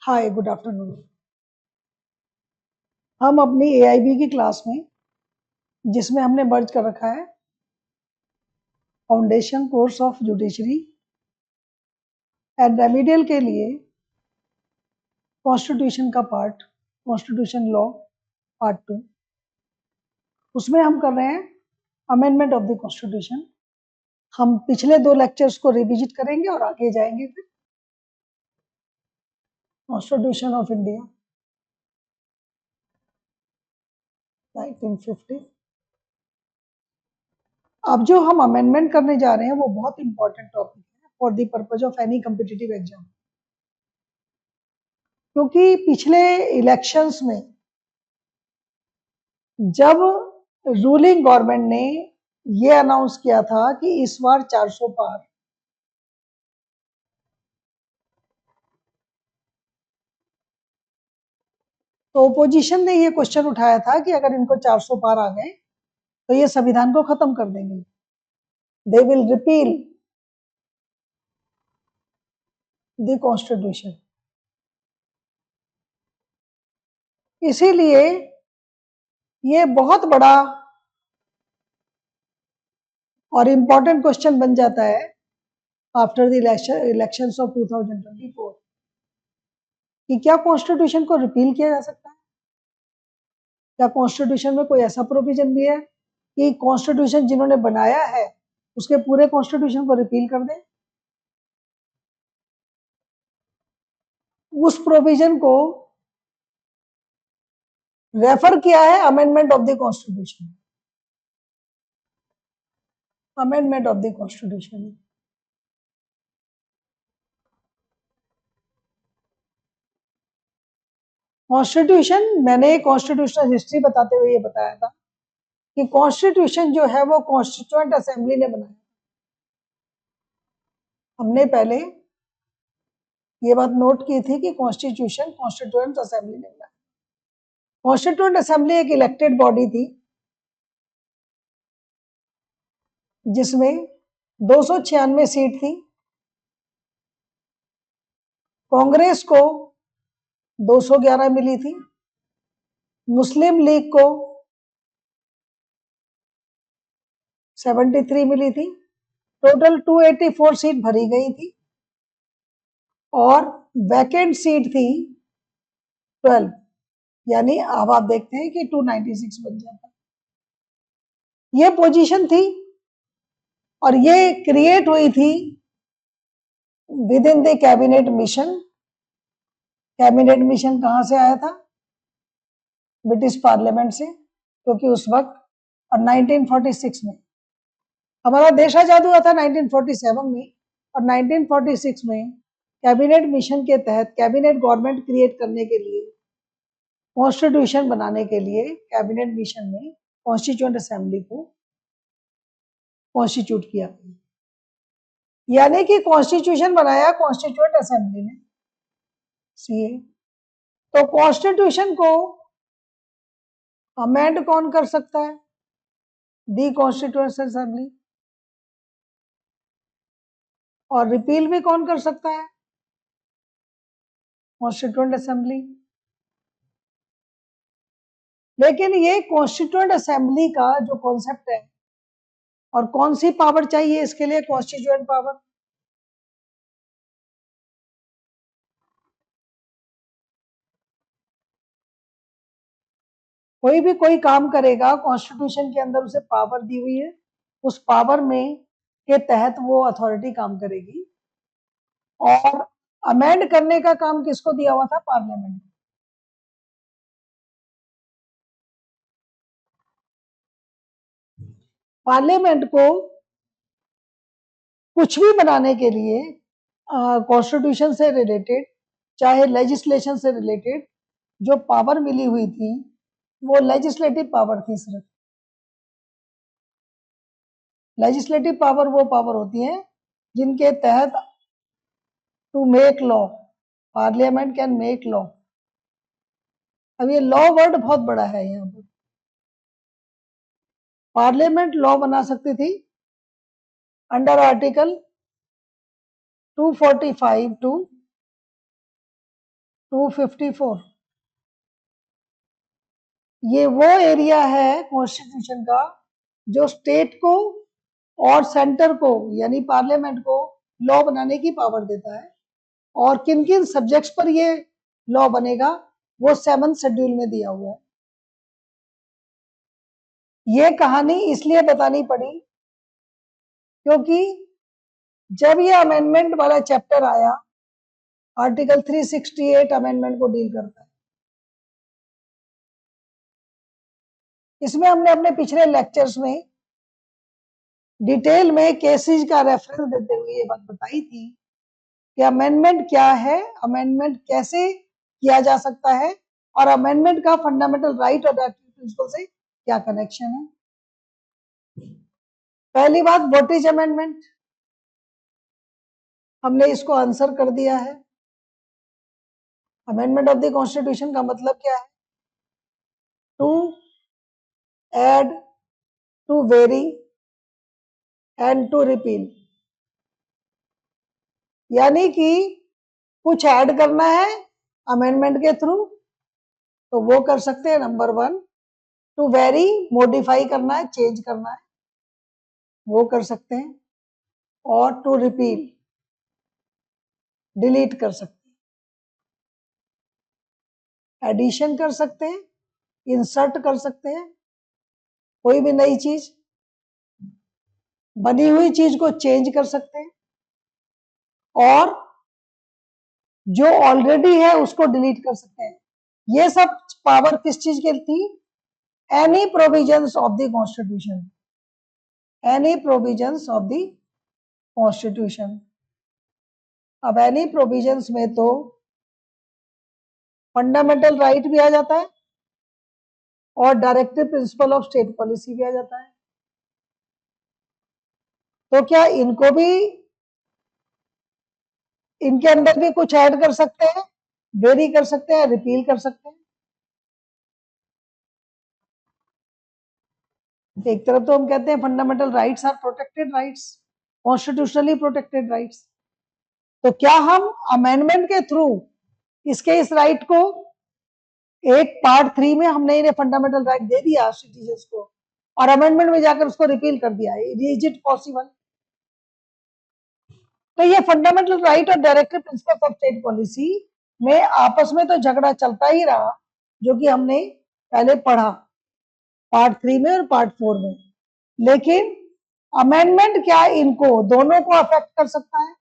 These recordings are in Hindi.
हाय, गुड आफ्टरनून। हम अपनी एआईबी की क्लास में, जिसमें हमने मर्ज कर रखा है foundation course of judiciary and remedial के लिए कॉन्स्टिट्यूशन का पार्ट, कॉन्स्टिट्यूशन लॉ पार्ट 2, उसमें हम कर रहे हैं अमेंडमेंट ऑफ द कॉन्स्टिट्यूशन। हम पिछले 2 लेक्चर्स को रिविजिट करेंगे और आगे जाएंगे फिर कॉन्स्टिट्यूशन ऑफ इंडिया 1950। अब जो हम अमेंडमेंट करने जा रहे हैं वो बहुत इंपॉर्टेंट टॉपिक है for the purpose of any competitive exam, क्योंकि पिछले इलेक्शंस में जब रूलिंग गवर्नमेंट ने ये अनाउंस किया था कि इस बार 400 पार, तो ओपोजिशन ने ये क्वेश्चन उठाया था कि अगर इनको 400 पार आ गए तो ये संविधान को खत्म कर देंगे, they will repeal the constitution. इसीलिए ये बहुत बड़ा और इम्पोर्टेंट क्वेश्चन बन जाता है आफ्टर द इलेक्शंस ऑफ 2024 कि क्या कॉन्स्टिट्यूशन को रिपील किया जा सकता है। क्या कॉन्स्टिट्यूशन में कोई ऐसा प्रोविजन भी है कि कॉन्स्टिट्यूशन जिन्होंने बनाया है उसके पूरे कॉन्स्टिट्यूशन को रिपील कर दें। उस प्रोविजन को रेफर किया है amendment of the constitution, amendment of the constitution. Constitution, मैंने कॉन्स्टिट्यूशनल हिस्ट्री बताते हुए ये बताया था कि कॉन्स्टिट्यूशन जो है वो कॉन्स्टिट्यूएंट असेंबली ने बनाया। हमने पहले ये बात नोट की थी कि कॉन्स्टिट्यूशन कॉन्स्टिट्यूएंट असेंबली ने बनाया। कॉन्स्टिट्यूएंट असेंबली एक इलेक्टेड बॉडी थी जिसमें 296 सीट थी। कांग्रेस को 211 मिली थी, मुस्लिम लीग को 73 मिली थी, टोटल 284 सीट भरी गई थी और वैकेंट सीट थी 12, यानी अब आप देखते हैं कि 296 बन जाता। ये पोजीशन थी और ये क्रिएट हुई थी with in the cabinet mission. Cabinet mission कहां से आया था? ब्रिटिश पार्लियामेंट से, क्योंकि उस वक्त और 1946 में हमारा देश आजाद हुआ था 1947 में, और 1946 में कैबिनेट मिशन के तहत कैबिनेट गवर्नमेंट क्रिएट करने के लिए, कॉन्स्टिट्यूशन बनाने के लिए कैबिनेट मिशन में कॉन्स्टिट्यूएंट असेंबली को कॉन्स्टिट्यूट किया, यानी कि कॉन्स्टिट्यूशन बनाया कॉन्स्टिट्यूएंट असेंबली ने, सीए। तो कॉन्स्टिट्यूशन को अमेंड कौन कर सकता है? दी कॉन्स्टिट्यूएंट असेंबली। और रिपील भी कौन कर सकता है? Constituent assembly. लेकिन ये कॉन्स्टिट्यूएंट असेंबली का जो कॉन्सेप्ट है और कौन सी पावर चाहिए इसके लिए, कॉन्स्टिट्यूएंट पावर। कोई भी कोई काम करेगा, कॉन्स्टिट्यूशन के अंदर उसे पावर दी हुई है, उस पावर में के तहत वो अथॉरिटी काम करेगी। और अमेंड करने का काम किसको दिया हुआ था? पार्लियामेंट। पार्लियामेंट को कुछ भी बनाने के लिए कॉन्स्टिट्यूशन से रिलेटेड, चाहे लेजिस्लेशन से रिलेटेड, जो पावर मिली हुई थी वो लेजिस्लेटिव पावर थी सिर्फ। लेजिस्लेटिव पावर वो पावर होती है जिनके तहत to make law, parliament can make law. अब ये लॉ वर्ड बहुत बड़ा है यहाँ पर। पार्लियामेंट लॉ बना सकती थी अंडर आर्टिकल 245 टू 254 ये वो एरिया है कॉन्स्टिट्यूशन का जो स्टेट को और सेंटर को यानी पार्लियामेंट को लॉ बनाने की पावर देता है। और किन किन सब्जेक्ट्स पर ये लॉ बनेगा वो 7th शेड्यूल में दिया हुआ है। ये कहानी इसलिए बतानी पड़ी क्योंकि जब ये अमेंडमेंट वाला चैप्टर आया, आर्टिकल 368 अमेंडमेंट को डील करता है। इसमें हमने अपने पिछले लेक्चर्स में डिटेल में केसेस का रेफरेंस देते हुए ये बात बताई थी कि अमेंडमेंट क्या है, अमेंडमेंट कैसे किया जा सकता है और अमेंडमेंट का फंडामेंटल राइट और प्रिंसिपल से क्या कनेक्शन है। पहली बात, व्हाट इज अमेंडमेंट, हमने इसको आंसर कर दिया है। अमेंडमेंट ऑफ द कॉन्स्टिट्यूशन का मतलब क्या है? To add, to vary and to repeal, यानी कि कुछ ऐड करना है अमेंडमेंट के थ्रू तो वो कर सकते हैं, नंबर 1। टू वेरी, मॉडिफाई करना है, चेंज करना है, वो कर सकते हैं। और टू रिपील, डिलीट कर सकते हैं, एडिशन कर सकते हैं, इंसर्ट कर सकते हैं, कोई भी नई चीज, बनी हुई चीज को चेंज कर सकते हैं और जो ऑलरेडी है उसको डिलीट कर सकते हैं। ये सब पावर किस चीज की थी? Any provisions of the constitution, any provisions of the constitution. अब एनी प्रोविजंस में तो फंडामेंटल राइट भी आ जाता है और directive principle of state policy भी आ जाता है। तो क्या इनको भी, इनके अंदर भी कुछ ऐड कर सकते हैं, वेरी कर सकते हैं, रिपील कर सकते हैं? एक तरफ तो हम कहते हैं fundamental rights are protected rights, constitutionally protected rights. तो क्या हम अमेंडमेंट के थ्रू इसके इस राइट को, एक पार्ट 3 में हमने इन्हें फंडामेंटल राइट दे दिया सिटीजन्स को और अमेंडमेंट में जाकर उसको रिपील कर दिया, इज इट पॉसिबल? तो ये फंडामेंटल राइट और directive principle of state policy में आपस में तो झगड़ा चलता ही रहा, जो कि हमने पहले पढ़ा पार्ट 3 में और पार्ट 4 में। लेकिन अमेंडमेंट क्या इनको दोनों को अफेक्ट कर सकता है?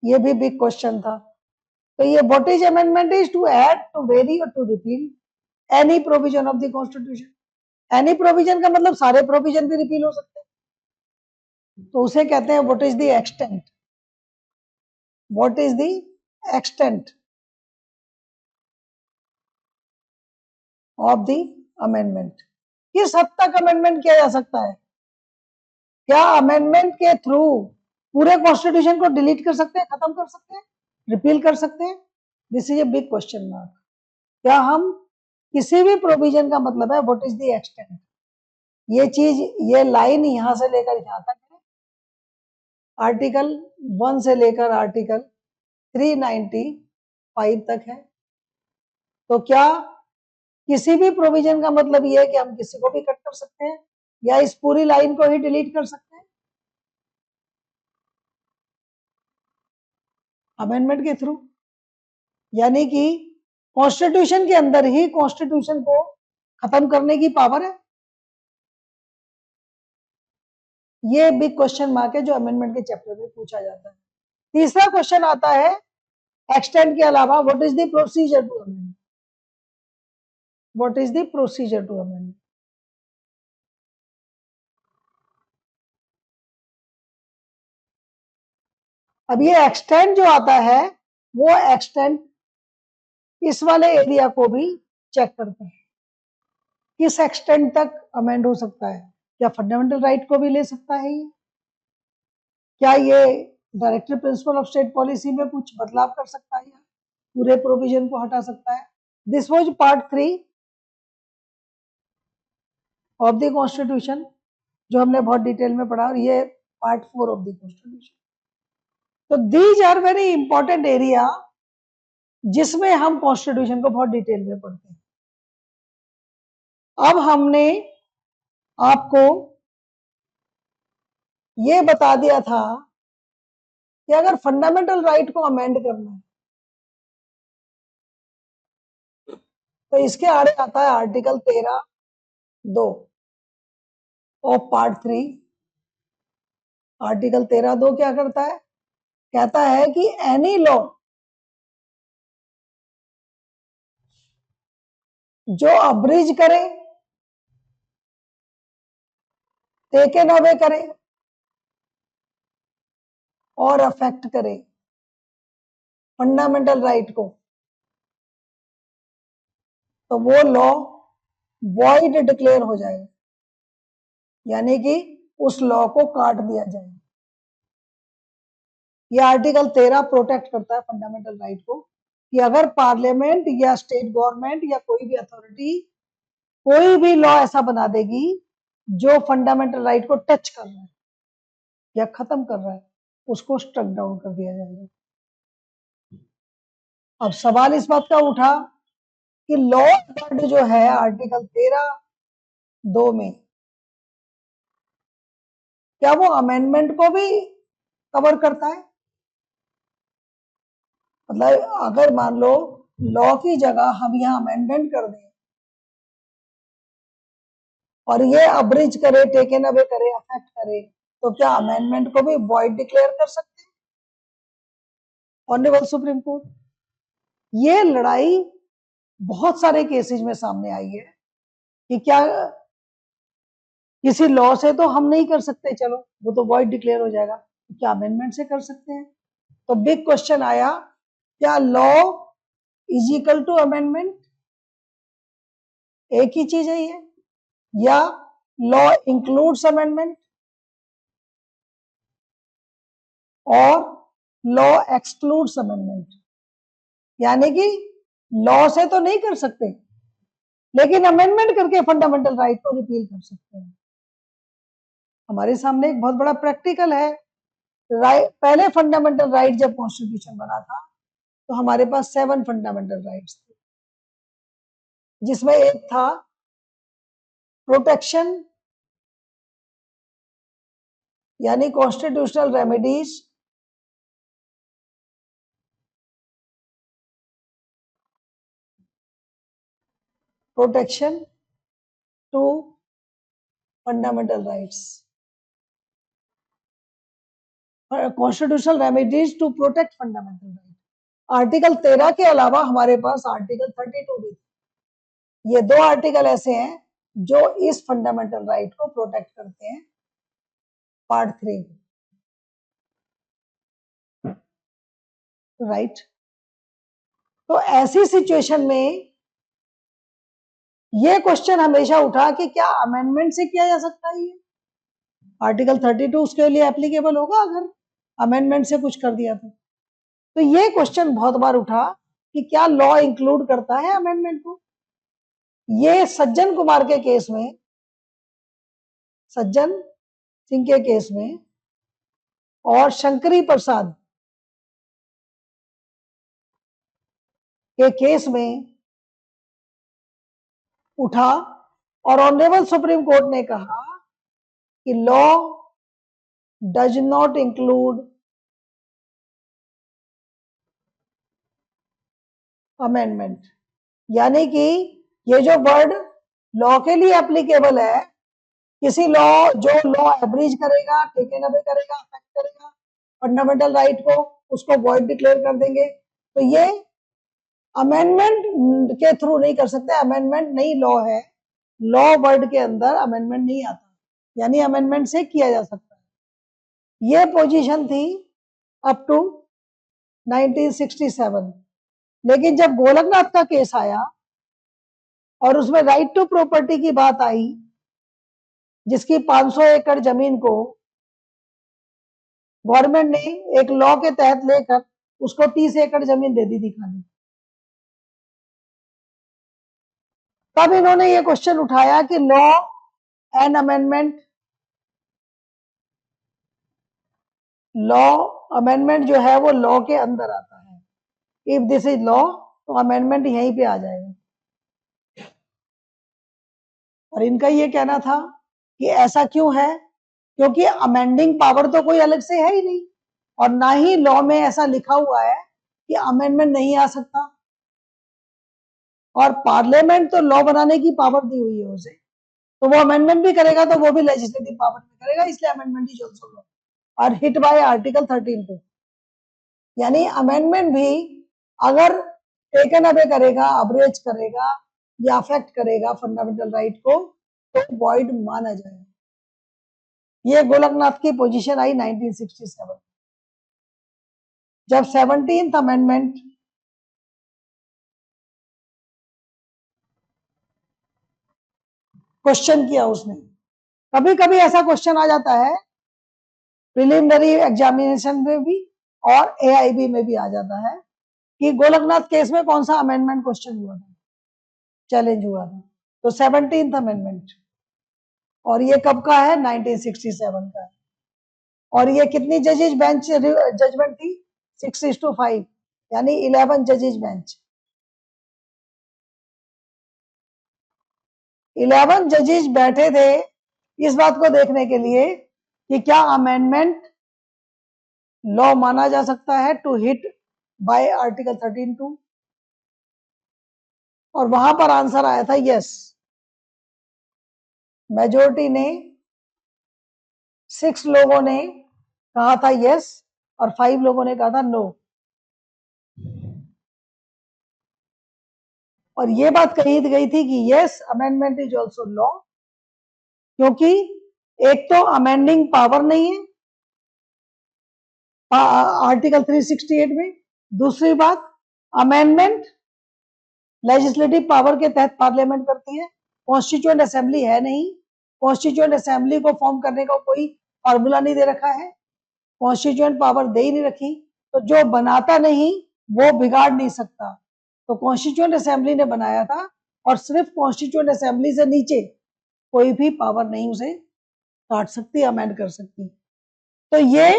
ये भी बिग क्वेश्चन था। तो ये what is amendment is to add, to vary और to repeal any provision of the constitution. Any provision का मतलब सारे प्रोविजन भी रिपील हो सकते हैं, तो उसे कहते हैं what is the extent, what is the extent of the amendment. किस हद तक अमेंडमेंट किया जा सकता है? क्या अमेंडमेंट के थ्रू पूरे कॉन्स्टिट्यूशन को डिलीट कर सकते हैं, खत्म कर सकते हैं, रिपील कर सकते हैं? This is a big question mark. क्या हम किसी भी प्रोविजन का मतलब है व्हाट इज द एक्सटेंट, ये चीज, ये लाइन यहां से लेकर यहां तक है, आर्टिकल 1 से लेकर आर्टिकल 395 तक है। तो क्या किसी भी प्रोविजन का मतलब ये है कि हम किसी को भी कट कर सकते हैं या इस पूरी लाइन को ही डिलीट कर सकते हैं अमेंडमेंट के थ्रू? यानी कि कॉन्स्टिट्यूशन के अंदर ही कॉन्स्टिट्यूशन को खत्म करने की पावर है। ये बिग क्वेश्चन मार्क है जो अमेंडमेंट के चैप्टर में पूछा जाता है। तीसरा क्वेश्चन आता है एक्सटेंड के अलावा, what is the procedure to amend, what is the procedure to amend. अब ये एक्सटेंड जो आता है वो एक्सटेंड इस वाले एरिया को भी चेक करता है, किस एक्सटेंड तक अमेंड हो सकता है। क्या फंडामेंटल राइट को भी ले सकता है ये? क्या ये directive principle of state policy में कुछ बदलाव कर सकता है या पूरे प्रोविजन को हटा सकता है? This was part 3 of the constitution जो हमने बहुत डिटेल में पढ़ा, और ये पार्ट 4 ऑफ द कॉन्स्टिट्यूशन। तो these are very important area जिसमें हम कॉन्स्टिट्यूशन को बहुत डिटेल में पढ़ते हैं। अब हमने आपको ये बता दिया था कि अगर फंडामेंटल राइट को अमेंड करना है तो इसके आड़े आता है आर्टिकल 13(2) ऑफ पार्ट 3। आर्टिकल 13(2) क्या करता है? कहता है कि एनी लॉ जो अब्रिज करे, टेकन अवे करे और अफेक्ट करे फंडामेंटल राइट को, तो वो लॉ वॉइड डिक्लेयर हो जाएगा, यानी कि उस लॉ को काट दिया जाएगा। ये आर्टिकल 13 प्रोटेक्ट करता है फंडामेंटल राइट को कि अगर पार्लियामेंट या स्टेट गवर्नमेंट या कोई भी अथॉरिटी कोई भी लॉ ऐसा बना देगी जो फंडामेंटल राइट को टच कर रहा है या खत्म कर रहा है, उसको स्ट्रक डाउन कर दिया जाएगा। अब सवाल इस बात का उठा कि लॉ वर्ड जो है आर्टिकल 13(2) में, क्या वो अमेंडमेंट को भी कवर करता है? मतलब अगर मान लो लॉ की जगह हम यहाँ अमेंडमेंट कर दें और ये अब्रिज करे, टेकन अवे करे, अफेक्ट करे, तो क्या अमेंडमेंट को भी वॉइड डिक्लेयर कर सकते हैं? ऑनरेबल सुप्रीम कोर्ट, ये लड़ाई बहुत सारे केसेस में सामने आई है कि क्या किसी लॉ से तो हम नहीं कर सकते, चलो वो तो वॉइड डिक्लेयर हो जाएगा, क्या अमेंडमेंट से कर सकते हैं? तो बिग क्वेश्चन आया, क्या law is equal to amendment? एक ही चीज है ये, या लॉ इंक्लूड्स अमेंडमेंट और लॉ एक्सक्लूड्स अमेंडमेंट? यानी कि लॉ से तो नहीं कर सकते लेकिन अमेंडमेंट करके फंडामेंटल राइट को रिपील कर सकते हैं। हमारे सामने एक बहुत बड़ा प्रैक्टिकल है। पहले फंडामेंटल राइट जब कॉन्स्टिट्यूशन बना था तो हमारे पास 7 फंडामेंटल राइट्स थे, जिसमें एक था प्रोटेक्शन, यानी constitutional remedies, protection to fundamental rights, constitutional remedies to protect fundamental right. Article 13 के अलावा हमारे पास आर्टिकल 32 भी। ये 2 आर्टिकल ऐसे हैं जो इस फंडामेंटल राइट को प्रोटेक्ट करते हैं, पार्ट 3, राइट। तो ऐसी सिचुएशन में ये क्वेश्चन हमेशा उठा कि क्या अमेंडमेंट से किया जा सकता है? ये आर्टिकल 32 उसके लिए एप्लीकेबल होगा अगर अमेंडमेंट से कुछ कर दिया तो ये क्वेश्चन बहुत बार उठा कि क्या लॉ इंक्लूड करता है अमेंडमेंट को? ये सज्जन कुमार के केस में, सज्जन सिंह के केस में और शंकरी प्रसाद के केस में उठा और ऑनरेबल सुप्रीम कोर्ट ने कहा कि law does not include amendment, यानी कि ये जो वर्ड लॉ के लिए एप्लीकेबल है, किसी लॉ जो लॉ एब्रिज करेगा, टेकन अवे करेगा, अफेक्ट करेगा फंडामेंटल राइट को, उसको वॉइड डिक्लेयर कर देंगे, तो ये अमेंडमेंट के थ्रू नहीं कर सकते। अमेंडमेंट नई लॉ है, लॉ वर्ड के अंदर अमेंडमेंट नहीं आता, यानी अमेंडमेंट से किया जा सकता है। ये पोजीशन थी अप टू 1967। लेकिन जब गोलकनाथ का केस आया और उसमें राइट टू प्रॉपर्टी की बात आई, जिसकी 500 एकड़ जमीन को गवर्नमेंट ने एक लॉ के तहत लेकर उसको 30 एकड़ जमीन दे दी थी खाली, तब इन्होंने ये क्वेश्चन उठाया कि law and amendment, law amendment जो है वो लॉ के अंदर आता है। इफ दिस इज लॉ तो अमेंडमेंट यहीं पे आ जाएगा। और इनका ये कहना था कि ऐसा क्यों है, क्योंकि अमेंडिंग पावर तो कोई अलग से है ही नहीं, और ना ही लॉ में ऐसा लिखा हुआ है कि अमेंडमेंट नहीं आ सकता। और पार्लियामेंट तो लॉ बनाने की पावर दी हुई है उसे, तो वो अमेंडमेंट भी करेगा तो वो भी लेजिस्लेटिव पावर में करेगा, इसलिए अमेंडमेंट इज आल्सो लॉ और हिट बाय आर्टिकल 13(2). यानी अमेंडमेंट भी अगर टेकन अवे करेगा, अब्रेज करेगा या अफेक्ट करेगा फंडामेंटल राइट को तो वॉइड माना जाएगा। ये गोलकनाथ की पोजीशन आई 1967 जब 17th अमेंडमेंट क्वेश्चन किया उसने। कभी कभी ऐसा क्वेश्चन आ जाता है प्रिलिमिनरी एग्जामिनेशन में भी और एआईबी में भी आ जाता है कि गोलकनाथ केस में कौन सा अमेंडमेंट क्वेश्चन हुआ था, चैलेंज हुआ था। तो 17th अमेंडमेंट, और ये कब का है, 1967 का। और ये कितनी जजेज बेंच जजमेंट थी, 6:5, यानी 11 जजेज बेंच। 11 जजेज बैठे थे इस बात को देखने के लिए कि क्या अमेंडमेंट लॉ माना जा सकता है टू हिट बाय आर्टिकल 13(2), और वहां पर आंसर आया था यस। मेजोरिटी ने 6 लोगों ने कहा था यस और 5 लोगों ने कहा था नो। और ये बात कही गई थी कि yes amendment is also law, क्योंकि एक तो अमेंडिंग पावर नहीं है आर्टिकल 368 में, दूसरी बात अमेंडमेंट लेजिस्लेटिव पावर के तहत पार्लियामेंट करती है, कॉन्स्टिट्यूएंट असेंबली है नहीं, कॉन्स्टिट्यूएंट असेंबली को फॉर्म करने का कोई फॉर्मूला नहीं दे रखा है, कॉन्स्टिट्यूएंट पावर दे ही नहीं रखी, तो जो बनाता नहीं वो बिगाड़ नहीं सकता। तो कॉन्स्टिट्यूएंट असेंबली ने बनाया था और सिर्फ कॉन्स्टिट्यूएंट असेंबली से नीचे कोई भी पावर नहीं उसे काट सकती, अमेंड कर सकती। तो ये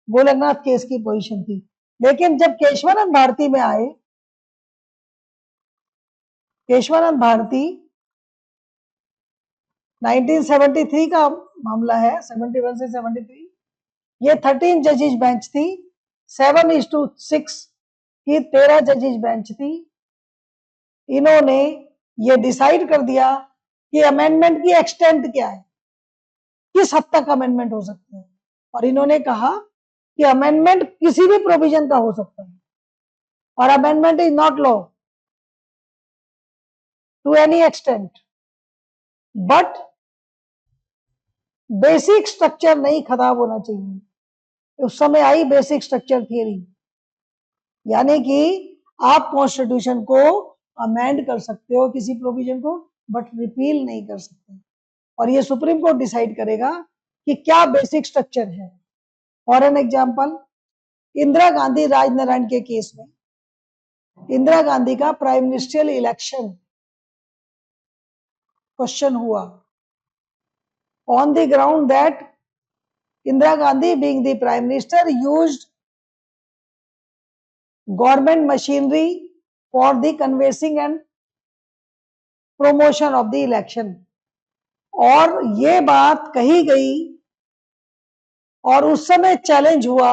गोलकनाथ केस की पोजीशन थी। लेकिन जब केशवानंद भारती में आए, केशवानंद भारती 1973 का मामला है, 71 से 73, ये 13 जजेज बेंच थी, 7:6 की 13 जजेज बेंच थी। इन्होंने ये डिसाइड कर दिया कि अमेंडमेंट की एक्सटेंट क्या है, किस हद तक अमेंडमेंट हो सकते हैं, और इन्होंने कहा कि अमेंडमेंट किसी भी प्रोविजन का हो सकता है और amendment is not law to any extent, but basic structure नहीं खराब होना चाहिए। उस समय आई बेसिक स्ट्रक्चर थियरी, यानी कि आप कॉन्स्टिट्यूशन को अमेंड कर सकते हो किसी प्रोविजन को, बट रिपील नहीं कर सकते, और ये सुप्रीम कोर्ट डिसाइड करेगा कि क्या बेसिक स्ट्रक्चर है। For an example, Indira Gandhi Rajnarayan के केस में इंदिरा गांधी का प्राइम मिनिस्ट्रियल इलेक्शन क्वेश्चन हुआ on the ground that Indira Gandhi, being the Prime Minister, used government machinery for the canvassing and promotion of the election। और ये बात कही गई और उस समय चैलेंज हुआ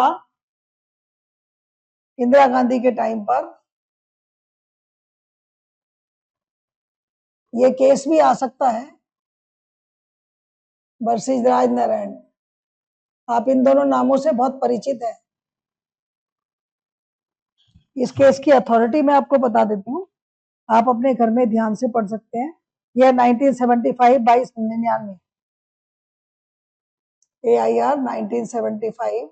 इंदिरा गांधी के टाइम पर। ये केस भी आ सकता है वर्सेस राजनारायण। आप इन दोनों नामों से बहुत परिचित हैं। इस केस की अथॉरिटी मैं आपको बता देती हूँ, आप अपने घर में ध्यान से पढ़ सकते हैं। यह 1975 2299 AIR 1975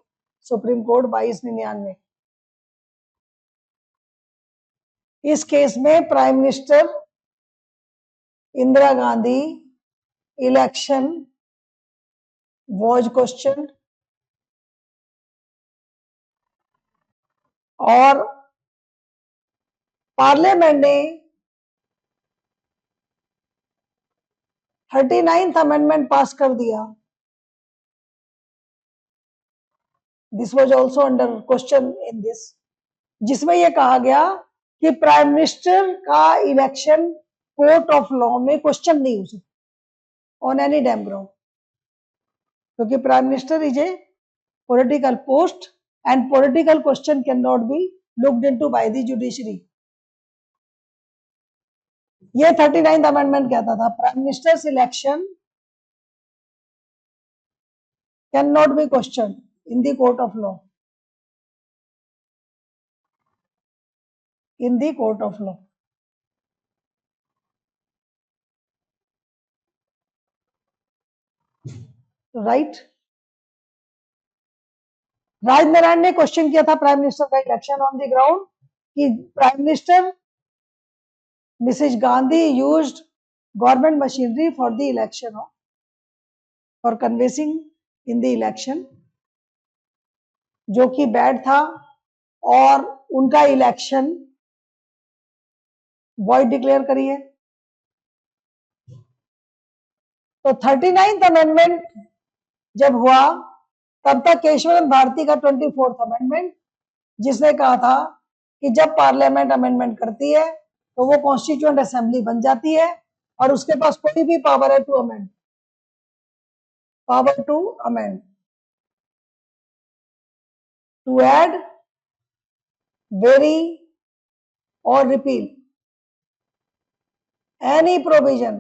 सुप्रीम कोर्ट 2299। इस केस में prime minister Indira Gandhi election was question, और पार्लियामेंट ने 39th अमेंडमेंट पास कर दिया this was also under question in this, जिसमें यह कहा गया कि प्राइम मिनिस्टर का इलेक्शन कोर्ट ऑफ लॉ में क्वेश्चन नहीं हो सकता ऑन एनी डैम ग्राउंड, क्योंकि prime minister is a political post and political question cannot be looked into by the judiciary. ये 39th अमेंडमेंट कहता था prime minister election can not be question in the court of law, in the court of law. Right, Rajnarayan ने क्वेश्चन किया था प्राइम मिनिस्टर का इलेक्शन ऑन द ग्राउंड कि prime minister mrs Gandhi used government machinery for the election of for canvassing in the election, जो कि बैड था और उनका इलेक्शन वॉइड डिक्लेयर करिए। तो 39th अमेंडमेंट जब हुआ तब तक केशवचंद्र भारती का 24th अमेंडमेंट, जिसने कहा था कि जब पार्लियामेंट अमेंडमेंट करती है तो वो कॉन्स्टिट्यूएंट असेंबली बन जाती है और उसके पास कोई भी पावर है to amend, power to amend, to add, vary और रिपील एनी प्रोविजन।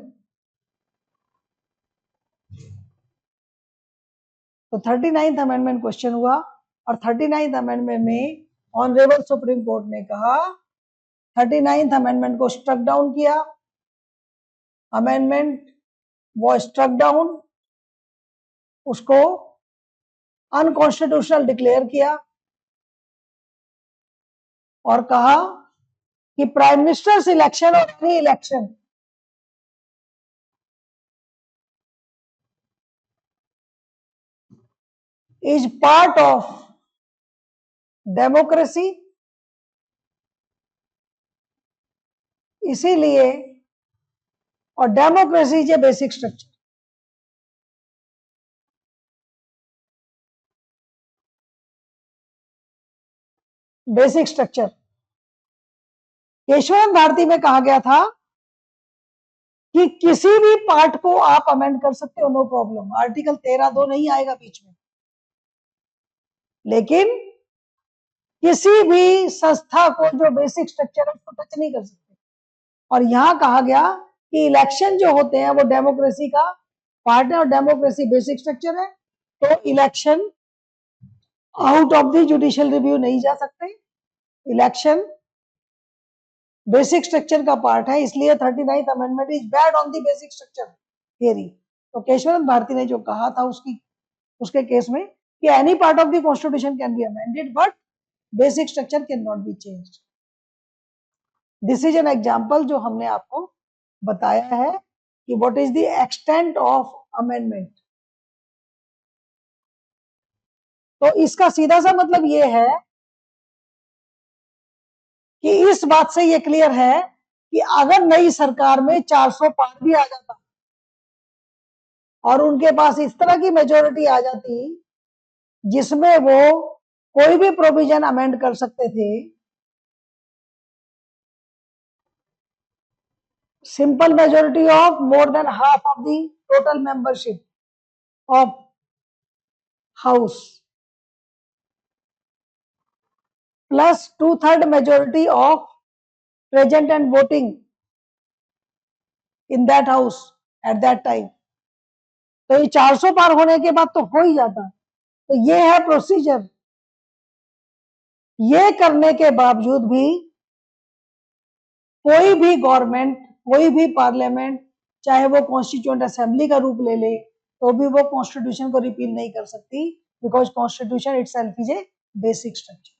तो 39th अमेंडमेंट क्वेश्चन हुआ और 39th अमेंडमेंट में ऑनरेबल सुप्रीम कोर्ट ने कहा, 39th अमेंडमेंट को स्ट्रक डाउन किया, अमेंडमेंट वो स्ट्रक डाउन, उसको अनकॉन्स्टिट्यूशनल डिक्लेयर किया और कहा कि प्राइम मिनिस्टर्स इलेक्शन और any election is part of democracy, इसीलिए और democracy is a basic structure, basic structure. Keshavchandra Bharati में कहा गया था कि किसी भी पार्ट को आप अमेंड कर सकते हो, नो प्रॉब्लम, आर्टिकल 13(2) नहीं आएगा बीच में, लेकिन किसी भी संस्था को जो बेसिक स्ट्रक्चर है उसको टच नहीं कर सकते। और यहां कहा गया कि इलेक्शन जो होते हैं वो डेमोक्रेसी का पार्ट है और डेमोक्रेसी बेसिक स्ट्रक्चर है, तो election out of the judicial review नहीं जा सकते, इलेक्शन बेसिक स्ट्रक्चर का पार्ट है, इसलिए 39th amendment is bad on the basic structure theory. तो केशवचंद्र भारती ने जो कहा था उसके केस में कि any part of the constitution can be amended but basic structure can not be changed. This is an example जो हमने आपको बताया है कि what is the extent of amendment. तो इसका सीधा सा मतलब ये है कि इस बात से ये क्लियर है कि अगर नई सरकार में 400 पार भी आ जाता और उनके पास इस तरह की मेजोरिटी आ जाती जिसमें वो कोई भी प्रोविजन अमेंड कर सकते थे, simple majority of more than half of the total membership of house plus 2/3 majority of present and voting in that house at that time, तो ये 400 पार होने के बाद तो हो ही जाता। तो ये है प्रोसीजर। ये करने के बावजूद भी कोई भी गवर्नमेंट, कोई भी पार्लियामेंट, चाहे वो कॉन्स्टिट्यूएंट असेंबली का रूप ले ले, तो भी वो कॉन्स्टिट्यूशन को रिपील नहीं कर सकती, because constitution itself is a basic structure.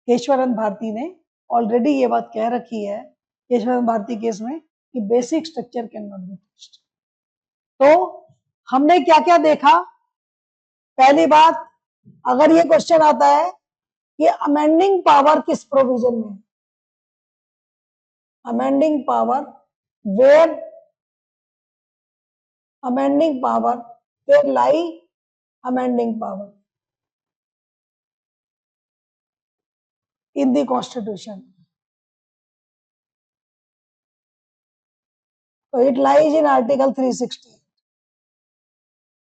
Keshavchandra Bharati ने ऑलरेडी ये बात कह रखी है केशवचंद्र भारती केस में कि basic structure can not be touched. तो हमने क्या क्या देखा? पहली बात, अगर ये क्वेश्चन आता है कि अमेंडिंग पावर किस प्रोविजन में, amending power where, amending power where lie amending power, in the constitution. तो इट लाइज इन आर्टिकल 360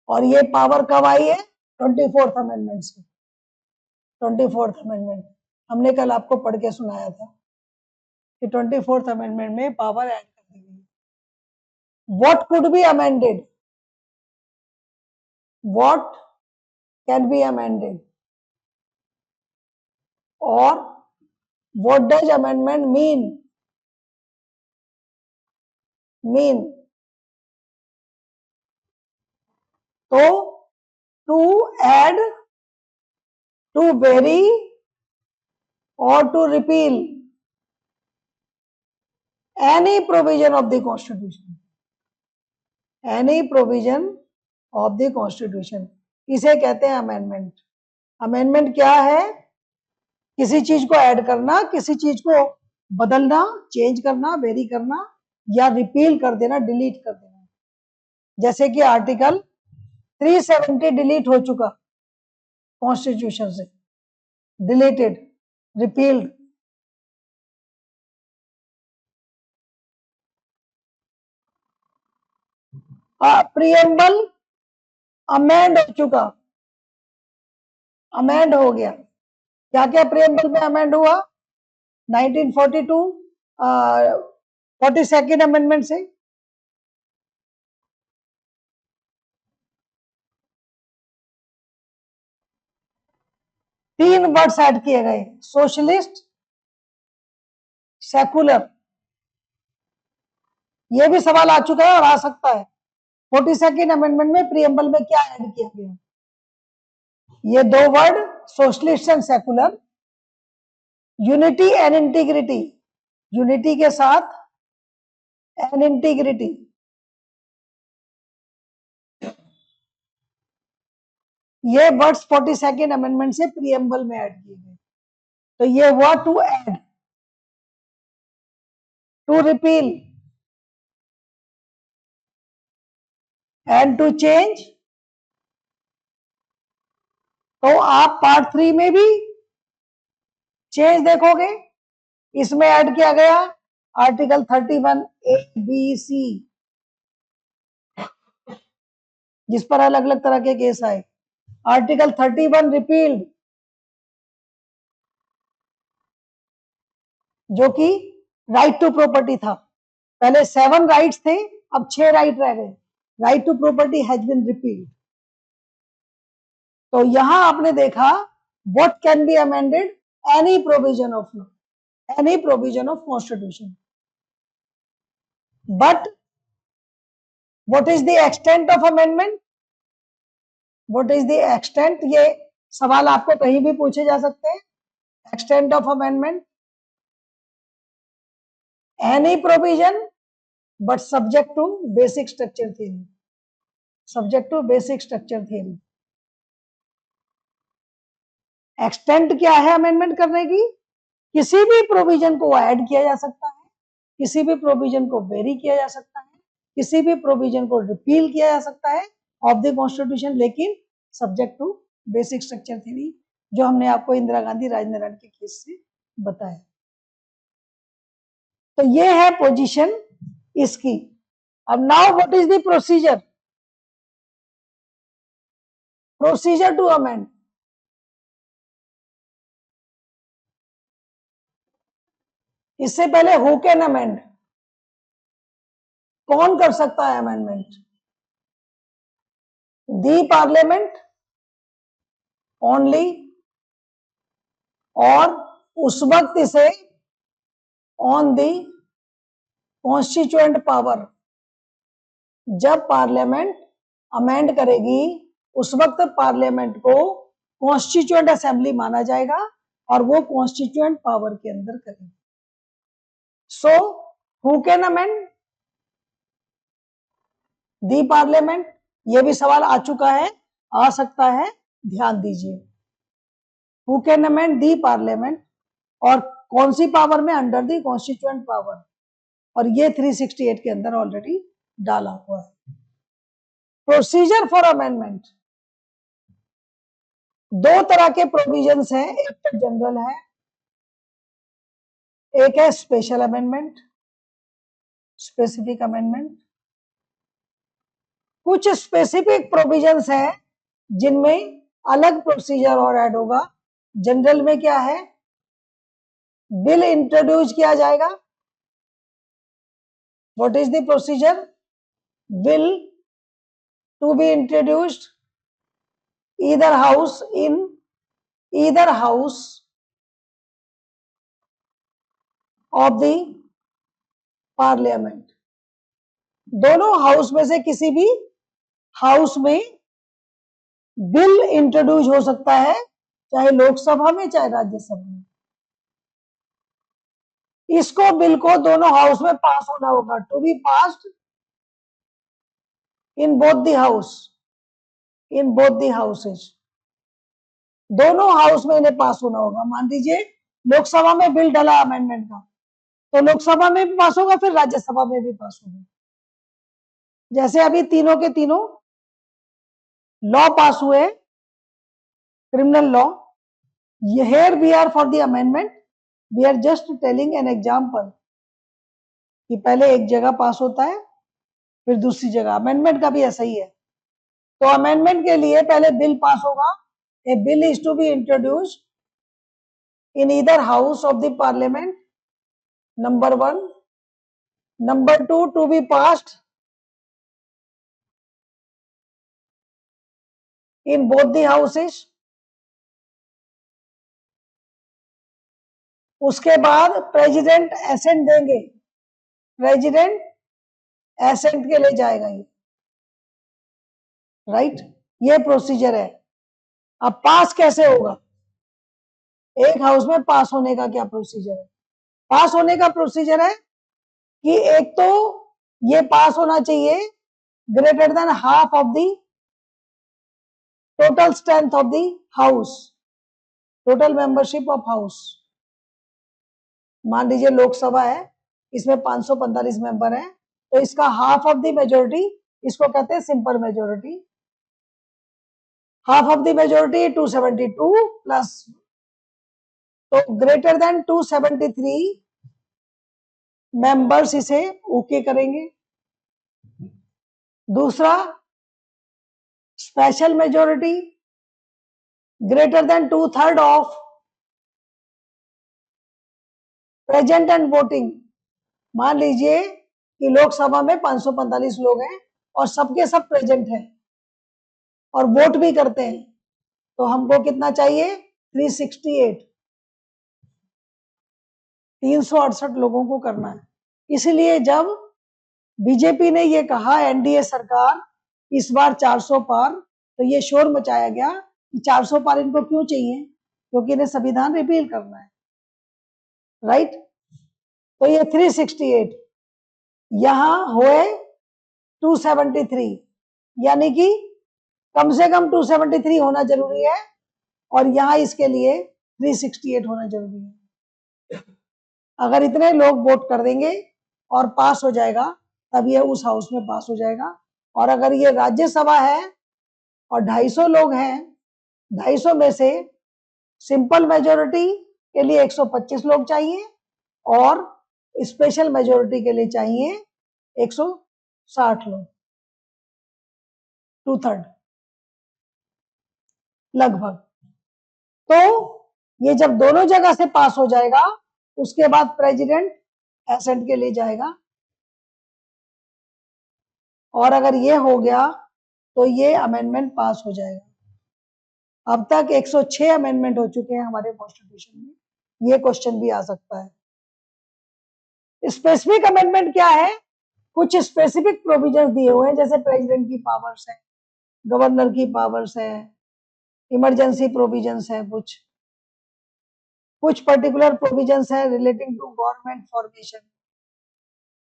और ये पावर कब आई है? 24th अमेंडमेंट से। 24th अमेंडमेंट हमने कल आपको पढ़ के सुनाया था कि 24th अमेंडमेंट में पावर ऐड कर दी गई। What could be amended? What can be amended? और व्हाट डज अमेंडमेंट मीन? तो टू ऐड, टू वेरी और to repeal any provision of the constitution, any provision of the constitution, इसे कहते हैं अमेंडमेंट। अमेंडमेंट क्या है? किसी चीज को ऐड करना, किसी चीज को बदलना, चेंज करना, वेरी करना या रिपील कर देना, डिलीट कर देना। जैसे कि आर्टिकल 370 डिलीट हो चुका कॉन्स्टिट्यूशन से, डिलीटेड, रिपील्ड। प्रीएम्बल अमेंड हो चुका, अमेंड हो गया। क्या क्या प्रीएम्बल में अमेंड हुआ? 1942 42nd अमेंडमेंट से, तीन वर्ड्स ऐड किए गए, सोशलिस्ट, सेकुलर। ये भी सवाल आ चुका है और आ सकता है। 42nd अमेंडमेंट में प्रीएम्बल में क्या ऐड किया गया? ये दो word, socialist and secular, unity and integrity, unity के साथ एंड इंटीग्रिटी। ये वर्ड्स 42nd अमेंडमेंट से प्रीएम्बल में ऐड किए गए। तो ये हुआ to add, to repeal and to change. तो आप पार्ट 3 में भी चेंज देखोगे। इसमें ऐड किया गया आर्टिकल 31 ए बी सी, जिस पर अलग अलग तरह के केस आए। आर्टिकल 31 रिपील्ड, जो कि राइट टू प्रॉपर्टी था। पहले 7 राइट्स थे, अब 6 राइट रह गए। Right to property has been repealed. तो यहां आपने देखा what can be amended? Any provision of law, any provision of constitution. But what is the extent of amendment? What is the extent? ये सवाल आपको कहीं भी पूछे जा सकते हैं। Extent of amendment, any provision but subject to basic structure theory, subject to basic structure theory. Extent क्या है अमेंडमेंट करने की? किसी भी प्रोविजन को ऐड किया जा सकता है, किसी भी प्रोविजन को वेरी किया जा सकता है, किसी भी प्रोविजन को रिपील किया जा सकता है ऑफ द कॉन्स्टिट्यूशन, लेकिन subject to basic structure theory, जो हमने आपको इंदिरा गांधी राजनारायण के केस से बताया। तो ये है पोजीशन इसकी। अब now what is the procedure? Procedure to amend. इससे पहले हु कैन अमेंड? कौन कर सकता है अमेंडमेंट? दी पार्लियामेंट ओनली, और उस वक्त इसे ऑन दी कॉन्स्टिट्यूएंट पावर, जब पार्लियामेंट अमेंड करेगी उस वक्त पार्लियामेंट को कॉन्स्टिट्यूएंट असेंबली माना जाएगा और वो कॉन्स्टिट्यूएंट पावर के अंदर करेगी। So who can amend? The parliament. ये भी सवाल आ चुका है, आ सकता है, ध्यान दीजिए। Who can amend? The parliament. और कौन सी पावर में? Under the constituent power. और ये 368 के अंदर ऑलरेडी डाला हुआ है। प्रोसीजर फॉर अमेंडमेंट, दो तरह के प्रोविजंस हैं। एक तो जनरल है एक है स्पेशल अमेंडमेंट, स्पेसिफिक अमेंडमेंट। कुछ स्पेसिफिक प्रोविजंस हैं जिनमें अलग प्रोसीजर और ऐड होगा। जनरल में क्या है, बिल इंट्रोड्यूस किया जाएगा। What is the procedure? Bill to be introduced either house in either house of the parliament. दोनों हाउस में से किसी भी हाउस में बिल इंट्रोड्यूस हो सकता है, चाहे लोकसभा में चाहे राज्यसभा में। इसको बिल को दोनों हाउस में पास होना होगा, to be passed in both the house, in both the houses. दोनों हाउस में इन्हें पास होना होगा। मान लीजिए लोकसभा में बिल डला अमेंडमेंट का, तो लोकसभा में भी पास होगा, फिर राज्यसभा में भी पास होगा। जैसे अभी तीनों के तीनों लॉ पास हुए, criminal law. Here we are for the amendment, we are just telling an example कि पहले एक जगह पास होता है फिर दूसरी जगह। अमेंडमेंट का भी ऐसा ही है। तो अमेंडमेंट के लिए पहले बिल पास होगा। A bill is to be introduced in either house of the parliament, number 1। Number 2, to be passed in both the houses. उसके बाद प्रेसिडेंट एसेंट देंगे, प्रेसिडेंट एसेंट के लिए जाएगा ये, राइट। ये प्रोसीजर है। अब पास कैसे होगा? एक हाउस में पास होने का क्या प्रोसीजर है? पास होने का प्रोसीजर है कि एक तो ये पास होना चाहिए greater than half of the total strength of the house, total membership of house. मान लीजिए लोकसभा है, इसमें 545 मेंबर है, तो इसका हाफ ऑफ द मेजोरिटी, इसको कहते हैं simple majority. Half of the majority 272 plus, तो ग्रेटर देन 273 मेंबर्स इसे ओके करेंगे। दूसरा special majority greater than 2/3 of present and voting. मान लीजिए कि लोकसभा में 545 लोग हैं और सबके सब प्रेजेंट हैं और वोट भी करते हैं, तो हमको कितना चाहिए? 368, 368 लोगों को करना है। इसलिए जब बीजेपी ने ये कहा एनडीए सरकार इस बार 400 पार, तो ये शोर मचाया गया कि 400 पार इनको क्यों चाहिए, क्योंकि इन्हें संविधान रिपील करना है, राइट। तो ये 368 यहां हुए 273, यानी कि कम से कम 273 होना जरूरी है और यहां इसके लिए 368 होना जरूरी है। अगर इतने लोग वोट कर देंगे और पास हो जाएगा, तब ये उस हाउस में पास हो जाएगा। और अगर ये राज्यसभा है और 250 लोग हैं, 250 में से सिंपल मेजोरिटी के लिए 125 लोग चाहिए और स्पेशल मेजोरिटी के लिए चाहिए 160 लोग, 2/3 लगभग। तो ये जब दोनों जगह से पास हो जाएगा, उसके बाद प्रेसिडेंट एसेंट के लिए जाएगा। और अगर ये हो गया तो ये अमेंडमेंट पास हो जाएगा। अब तक 106 अमेंडमेंट हो चुके हैं हमारे कॉन्स्टिट्यूशन में। ये क्वेश्चन भी आ सकता है। स्पेसिफिक अमेंडमेंट क्या है? कुछ स्पेसिफिक प्रोविजंस दिए हुए हैं, जैसे प्रेसिडेंट की पावर्स है, गवर्नर की पावर्स है, इमरजेंसी प्रोविजंस है, कुछ पर्टिकुलर प्रोविजंस है रिलेटिंग टू गवर्नमेंट फॉर्मेशन।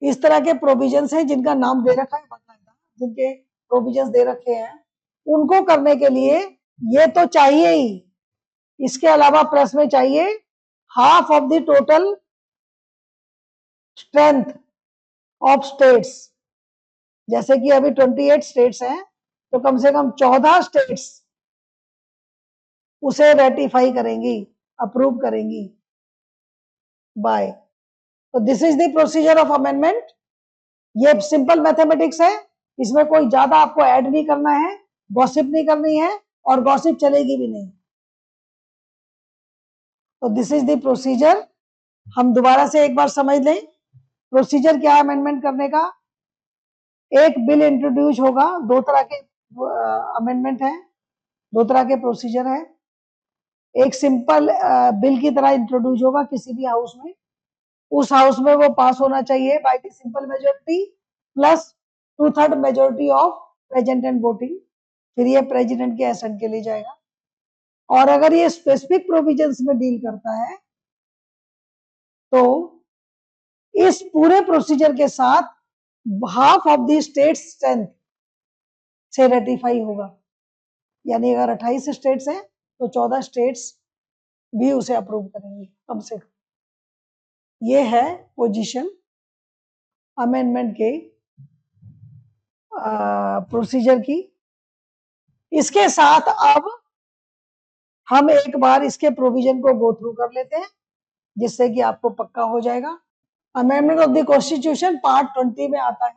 इस तरह के प्रोविजंस हैं जिनका नाम दे रखा है बाकायदा, जिनके प्रोविजंस दे रखे हैं, उनको करने के लिए ये तो चाहिए ही। इसके अलावा प्लस में चाहिए half of the total strength of states. जैसे कि अभी 28 स्टेट्स हैं, तो कम से कम 14 स्टेट्स उसे रेटिफाई करेंगी, अप्रूव करेंगी बाय तो this is the procedure of amendment. ये सिंपल मैथमेटिक्स है, इसमें कोई ज्यादा आपको ऐड नहीं करना है, गॉसिप नहीं करनी है, और गॉसिप चलेगी भी नहीं। तो दिस इज द प्रोसीजर। हम दोबारा से एक बार समझ लें प्रोसीजर क्या है अमेंडमेंट करने का। एक बिल इंट्रोड्यूस होगा, दो तरह के अमेंडमेंट है, दो तरह के प्रोसीजर है। एक सिंपल बिल की तरह इंट्रोड्यूस होगा किसी भी हाउस में, उस हाउस में वो पास होना चाहिए by the simple majority plus 2/3 majority of present and voting, फिर ये प्रेसिडेंट के एसेंट के लिए जाएगा। और अगर ये स्पेसिफिक प्रोविजंस में डील करता है तो इस पूरे प्रोसीजर के साथ half of the state strength से रेटिफाई होगा, यानी अगर 28 स्टेट्स हैं तो 14 स्टेट्स भी उसे अप्रूव करेंगे कम से कम। ये है पोजीशन अमेंडमेंट के प्रोसीजर की। इसके साथ अब हम एक बार इसके प्रोविजन को गो थ्रू कर लेते हैं, जिससे कि आपको पक्का हो जाएगा। Amendment of the constitution part 20 में आता है।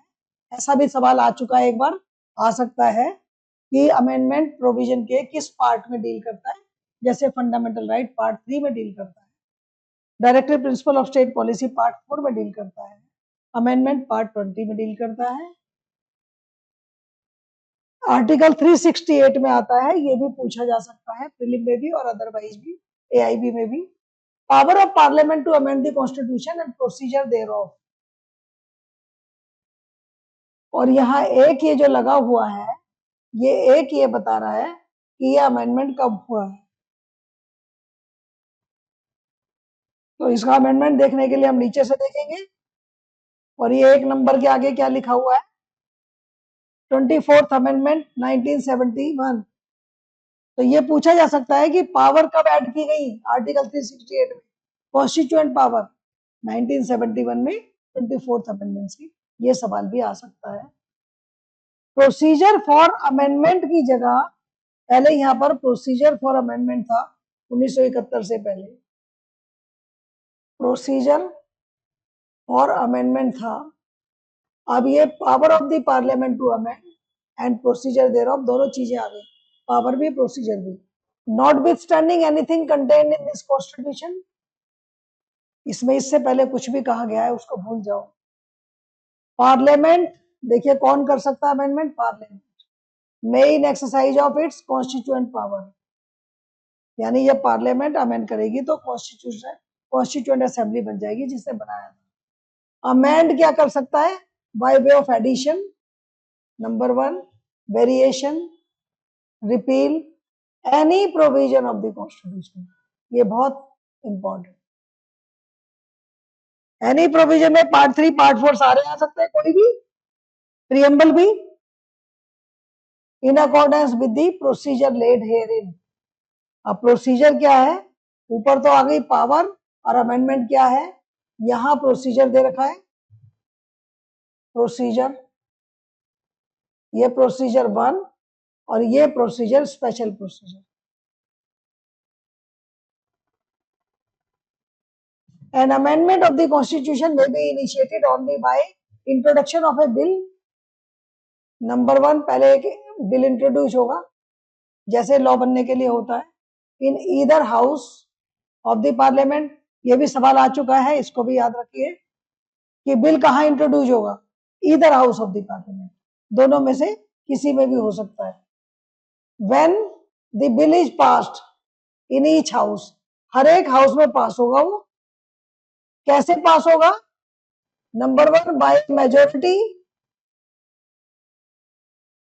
ऐसा भी सवाल आ चुका है, एक बार आ सकता है कि अमेंडमेंट प्रोविजन के किस पार्ट में डील करता है। जैसे फंडामेंटल राइट पार्ट 3 में डील करता है, directive principle of state policy part 4 में डील करता है, अमेंडमेंट पार्ट 20 में डील करता है। आर्टिकल 368 में आता है, ये भी पूछा जा सकता है प्रीलिम में भी और अदरवाइज भी, एआईबी में भी। Power of parliament to amend the constitution and procedure thereof. और यहाँ एक ये जो लगा हुआ है, ये एक ये बता रहा है कि ये अमेंडमेंट कब हुआ है। तो इसका अमेंडमेंट देखने के लिए हम नीचे से देखेंगे, और ये एक नंबर के आगे क्या लिखा हुआ है, 24th अमेंडमेंट 1971। तो ये पूछा जा सकता है कि पावर कब ऐड की गई आर्टिकल 368 में, कॉन्स्टिट्यूएंट पावर 1971 में 24th अमेंडमेंट की। ये सवाल भी आ सकता है। प्रोसीजर फॉर अमेंडमेंट की जगह पहले यहाँ पर प्रोसीजर फॉर अमेंडमेंट था 1971 से पहले, प्रोसीजर फॉर अमेंडमेंट था। अब ये power of the parliament to amend and procedure thereof, दोनों चीजें आ गई, पावर भी प्रोसीजर भी। Notwithstanding anything contained in this constitution, इसमें इससे पहले कुछ भी कहा गया है उसको भूल जाओ। पार्लियामेंट, देखिए कौन कर सकता है amendment, parliament may in exercise of its constituent power, यानी ये पार्लियामेंट अमेंड करेगी तो कॉन्स्टिट्यूशन कॉन्स्टिट्यूएंट असेंबली बन जाएगी जिसने बनाया था। अमेंड क्या कर सकता है, by way of addition, number 1, variation, repeal, any provision of the constitution, ये बहुत इंपॉर्टेंट। एनी प्रोविजन में पार्ट 3 पार्ट 4 सारे आ सकते हैं, कोई भी, प्रियम्बल भी, in accordance with the procedure laid herein. अब प्रोसीजर क्या है, ऊपर तो आ गई पावर, और अमेंडमेंट क्या है, यहां प्रोसीजर दे रखा है, प्रोसीजर, ये प्रोसीजर 1 और ये procedure special procedure. An amendment of the constitution may be initiated only by introduction of a bill। Number 1, पहले एक बिल इंट्रोड्यूस होगा जैसे लॉ बनने के लिए होता है, इन either house of the parliament. ये भी सवाल आ चुका है, इसको भी याद रखिए कि बिल कहाँ इंट्रोड्यूस होगा, either house of the parliament, दोनों में से किसी में भी हो सकता है। When the bill is passed in each house, हर एक हाउस में पास होगा वो। कैसे पास होगा, number 1, by majority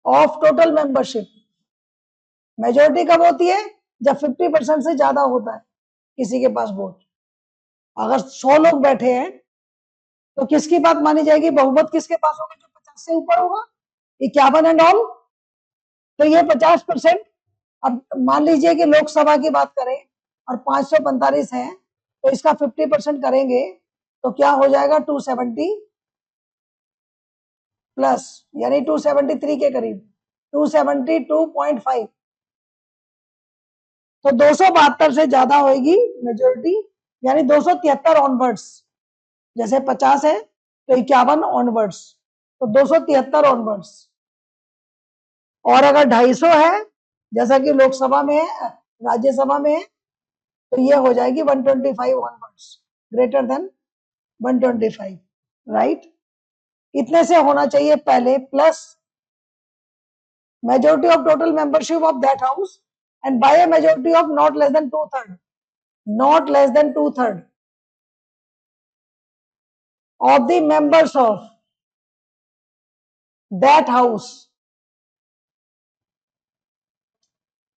of total membership. Majority कब होती है, जब 50% से ज्यादा होता है किसी के पास वोट। अगर 100 लोग बैठे हैं तो किसकी बात मानी जाएगी, बहुमत किसके पास होगा, जो 50 से ऊपर होगा, 51 एंड ऑल। तो ये 50%। अब मान लीजिए कि लोकसभा की बात करें और 545 है, तो इसका 50% करेंगे तो क्या हो जाएगा, 270 प्लस, यानी 273 के करीब, 272.5। तो 272 से ज्यादा होगी मेजोरिटी, यानी 273 ऑनवर्ड्स। जैसे 50 है तो 51 ऑनवर्ड्स, तो 273 ऑनवर्ड्स। और अगर 250 है, जैसा कि लोकसभा में है, राज्यसभा में है, तो ये हो जाएगी 125 ऑनवर्ड्स, ग्रेटर देन 125, राइट। इतने से होना चाहिए पहले, plus majority of total membership of that house, and by a majority of not less than 2/3, not less than 2/3 of the members of that house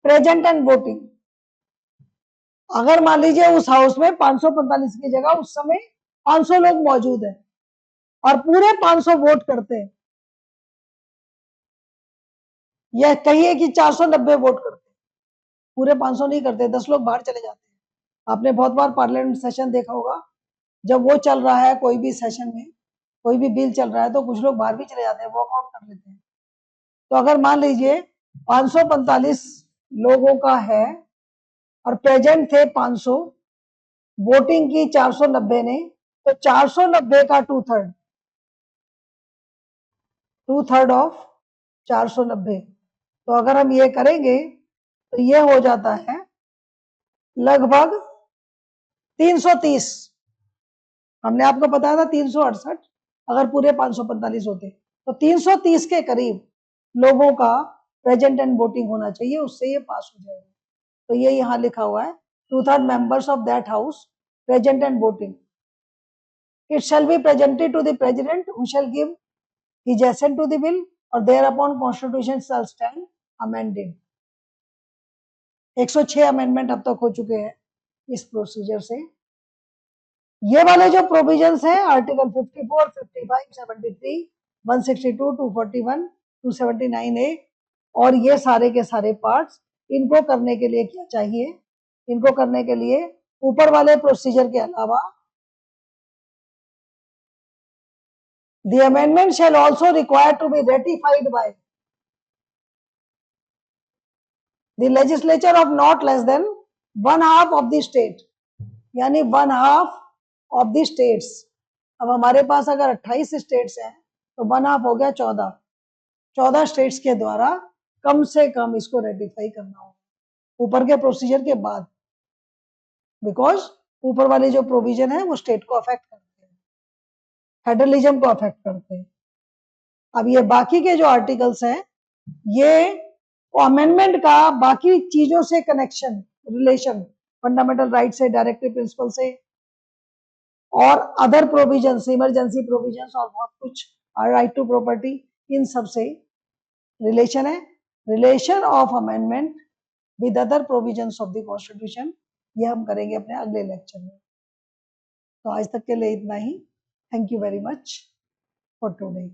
present and voting। अगर मान लीजिए उस हाउस में 545 की जगह उस समय 500 लोग मौजूद हैं और पूरे 500 वोट करते हैं, या कहिए कि 490 वोट करते हैं, पूरे 500 नहीं करते, 10 लोग बाहर चले जाते हैं। आपने बहुत बार पार्लियामेंट सेशन देखा होगा, जब वो चल रहा है कोई भी सेशन में, कोई भी बिल चल रहा है, तो कुछ लोग बाहर भी चले जाते हैं, वॉकआउट कर लेते हैं। तो अगर मान लीजिए 545 लोगों का है और प्रेजेंट थे 500, वोटिंग की 490 ने, तो 490 का 2/3, 2/3 ऑफ 490। तो अगर हम ये करेंगे तो ये हो जाता है लगभग 330। हमने आपको बताया था 368, अगर पूरे 545 होते तो 330 के करीब लोगों का प्रेजेंट एंड वोटिंग होना चाहिए, उससे ये पास हो जाएगा। तो ये यहाँ लिखा हुआ है 2/3 members of that house present and voting, it shall be presented to the president who shall give his assent to the bill और thereupon constitution shall stand amended. 106 amendment अब तक हो चुके हैं इस प्रोसीजर से। ये वाले जो प्रोविजंस हैं आर्टिकल 54, 55, 73, 162, 241, 279A और ये सारे के सारे पार्ट्स, इनको करने के लिए क्या चाहिए? इनको करने के लिए ऊपर वाले प्रोसीजर के अलावा the amendment shall also require to be ratified by the legislature of not less than 1/2 of the state, यानी 1/2 of the states। अब हमारे पास अगर 28 स्टेट्स हैं तो 1/2 हो गया 14, 14 स्टेट्स के द्वारा कम से कम इसको रेटिफाई करना होगा ऊपर के प्रोसीजर के बाद, बिकॉज ऊपर वाले जो प्रोविजन है वो स्टेट को अफेक्ट करते हैं, फेडरलिज्म को अफेक्ट करते हैं। अब ये बाकी के जो आर्टिकल्स हैं, ये अमेंडमेंट का बाकी चीजों से कनेक्शन, रिलेशन, फंडामेंटल राइट से, डायरेक्टिव प्रिंसिपल से और अदर प्रोविजंस, इमरजेंसी प्रोविजंस और बहुत कुछ, राइट टू प्रॉपर्टी, इन सब से रिलेशन है। Relation of amendment with other provisions of the constitution, ये हम करेंगे अपने अगले लेक्चर में। तो आज तक के लिए इतना ही। Thank you very much for today.